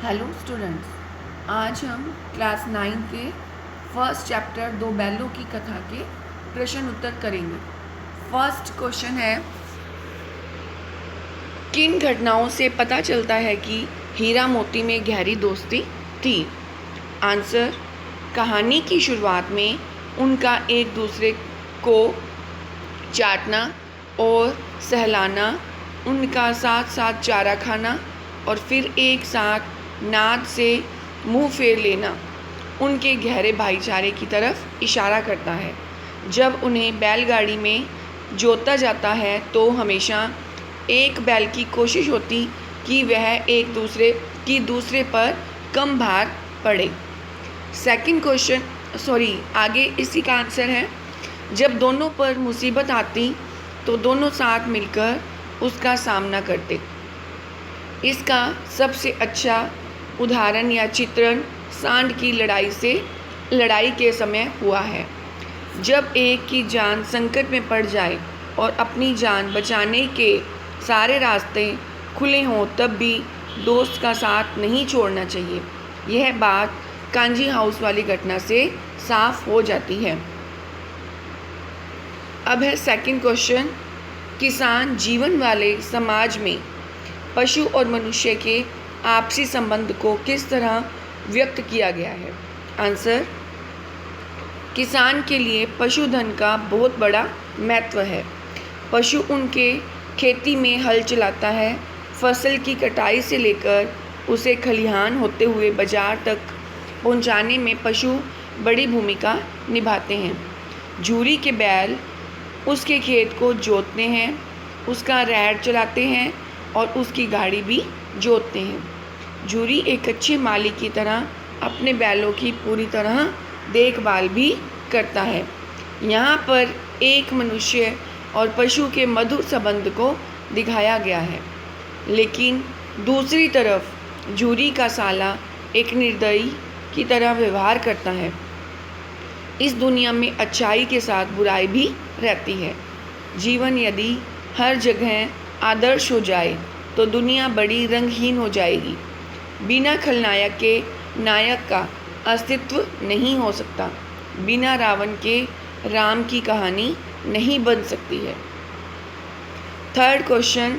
Hello students, आज हम class 9 के फर्स्ट चैप्टर दो बैलों की कथा के प्रश्न उत्तर करेंगे। फर्स्ट क्वेश्चन है, किन घटनाओं से पता चलता है कि हीरा मोती में गहरी दोस्ती थी? आंसर, कहानी की शुरुआत में उनका एक दूसरे को चाटना और सहलाना, उनका साथ साथ चारा खाना और फिर एक साथ नाद से मुंह फेर लेना उनके गहरे भाईचारे की तरफ इशारा करता है। जब उन्हें बैलगाड़ी में जोता जाता है तो हमेशा एक बैल की कोशिश होती कि वह एक दूसरे पर कम भार पड़े। सेकंड क्वेश्चन आगे इसी का आंसर है, जब दोनों पर मुसीबत आती तो दोनों साथ मिलकर उसका सामना करते। इसका सबसे अच्छा उदाहरण या चित्रण सांड की लड़ाई के समय हुआ है। जब एक की जान संकट में पड़ जाए और अपनी जान बचाने के सारे रास्ते खुले हों तब भी दोस्त का साथ नहीं छोड़ना चाहिए। यह बात कांजी हाउस वाली घटना से साफ हो जाती है। अब है सेकंड क्वेश्चन, किसान जीवन वाले समाज में पशु और मनुष्य के आपसी संबंध को किस तरह व्यक्त किया गया है? आंसर, किसान के लिए पशुधन का बहुत बड़ा महत्व है। पशु उनके खेती में हल चलाता है। फसल की कटाई से लेकर उसे खलिहान होते हुए बाजार तक पहुंचाने में पशु बड़ी भूमिका निभाते हैं। झूरी के बैल उसके खेत को जोतते हैं, उसका रैड चलाते हैं और उसकी गाड़ी भी जोतते हैं। झूरी एक अच्छे मालिक की तरह अपने बैलों की पूरी तरह देखभाल भी करता है। यहाँ पर एक मनुष्य और पशु के मधुर संबंध को दिखाया गया है, लेकिन दूसरी तरफ झूरी का साला एक निर्दयी की तरह व्यवहार करता है। इस दुनिया में अच्छाई के साथ बुराई भी रहती है। जीवन यदि हर जगह आदर्श हो जाए तो दुनिया बड़ी रंगहीन हो जाएगी। बिना खलनायक के नायक का अस्तित्व नहीं हो सकता। बिना रावण के राम की कहानी नहीं बन सकती है। थर्ड क्वेश्चन,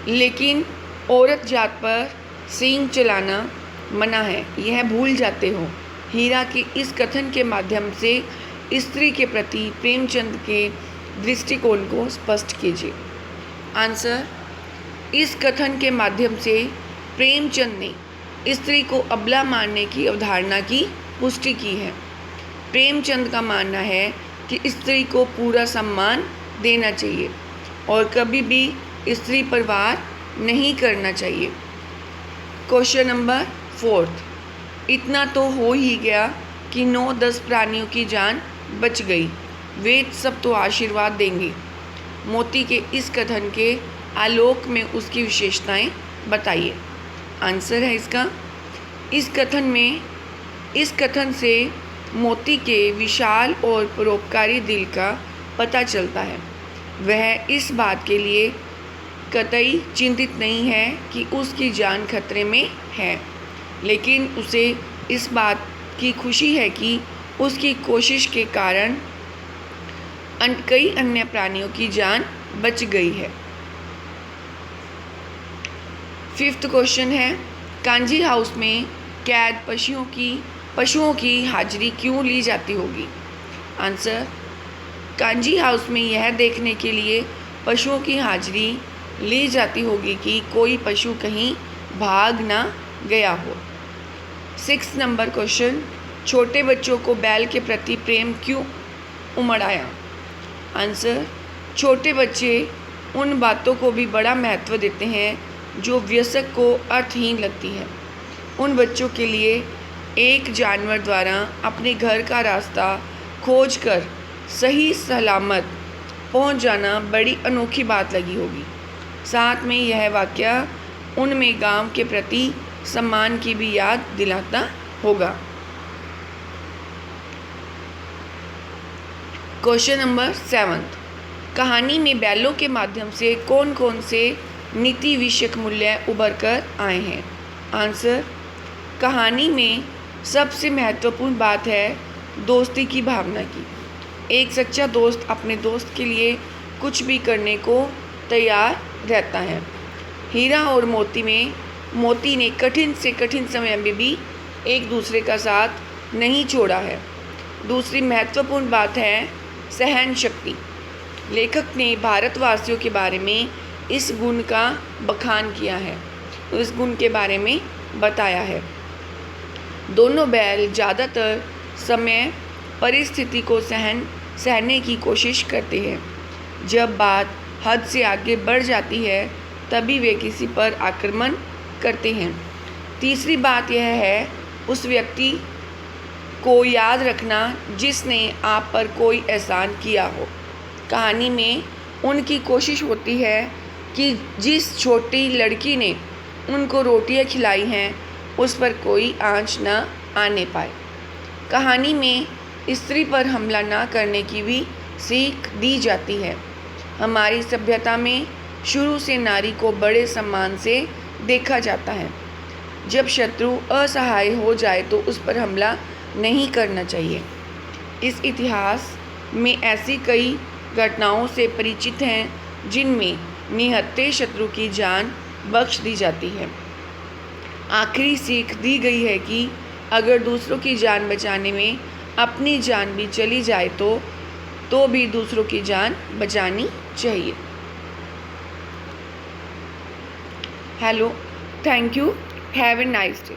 लेकिन औरत जात पर सींग चलाना मना है, यह भूल जाते हो। हीरा के इस कथन के माध्यम से स्त्री के प्रति प्रेमचंद के दृष्टिकोण को स्पष्ट कीजिए। आंसर, इस कथन के माध्यम से प्रेमचंद ने स्त्री को अबला मानने की अवधारणा की पुष्टि की है। प्रेमचंद का मानना है कि स्त्री को पूरा सम्मान देना चाहिए और कभी भी स्त्री पर वार नहीं करना चाहिए। क्वेश्चन नंबर 4, इतना तो हो ही गया कि 9-10 प्राणियों की जान बच गई, वेद सब तो आशीर्वाद देंगे। मोती के इस कथन के आलोक में उसकी विशेषताएं बताइए। आंसर है इसका, इस कथन से मोती के विशाल और परोपकारी दिल का पता चलता है। वह इस बात के लिए कतई चिंतित नहीं है कि उसकी जान खतरे में है, लेकिन उसे इस बात की खुशी है कि उसकी कोशिश के कारण कई अन्य प्राणियों की जान बच गई है। फिफ्थ क्वेश्चन है, कांजी हाउस में कैद पशुओं की हाजिरी क्यों ली जाती होगी? आंसर, कांजी हाउस में यह देखने के लिए पशुओं की हाजिरी ली जाती होगी कि कोई पशु कहीं भाग ना गया हो। 6 नंबर क्वेश्चन, छोटे बच्चों को बैल के प्रति प्रेम क्यों उमड़ आया? आंसर, छोटे बच्चे उन बातों को भी बड़ा महत्व देते हैं जो वयस्क को अर्थहीन लगती है। उन बच्चों के लिए एक जानवर द्वारा अपने घर का रास्ता खोजकर सही सलामत पहुंच जाना बड़ी अनोखी बात लगी होगी। साथ में यह वाकया उनमें गांव के प्रति सम्मान की भी याद दिलाता होगा। क्वेश्चन नंबर 7, कहानी में बैलों के माध्यम से कौन कौन से नीति विषयक मूल्य उभर कर आए हैं? आंसर, कहानी में सबसे महत्वपूर्ण बात है दोस्ती की भावना की। एक सच्चा दोस्त अपने दोस्त के लिए कुछ भी करने को तैयार रहता है। हीरा और मोती में मोती ने कठिन से कठिन समय में भी एक दूसरे का साथ नहीं छोड़ा है। दूसरी महत्वपूर्ण बात है सहन शक्ति। लेखक ने भारतवासियों के बारे में इस गुण का बखान किया है, इस गुण के बारे में बताया है। दोनों बैल ज़्यादातर समय परिस्थिति को सहने की कोशिश करते हैं। जब बात हद से आगे बढ़ जाती है तभी वे किसी पर आक्रमण करते हैं। तीसरी बात यह है उस व्यक्ति को याद रखना जिसने आप पर कोई एहसान किया हो। कहानी में उनकी कोशिश होती है कि जिस छोटी लड़की ने उनको रोटियां खिलाई हैं उस पर कोई आंच न आने पाए। कहानी में स्त्री पर हमला न करने की भी सीख दी जाती है। हमारी सभ्यता में शुरू से नारी को बड़े सम्मान से देखा जाता है। जब शत्रु असहाय हो जाए तो उस पर हमला नहीं करना चाहिए। इस इतिहास में ऐसी कई घटनाओं से परिचित हैं जिनमें निहत्थे शत्रु की जान बख्श दी जाती है। आखिरी सीख दी गई है कि अगर दूसरों की जान बचाने में अपनी जान भी चली जाए तो भी दूसरों की जान बचानी चाहिए। Hello, thank you, have a nice day.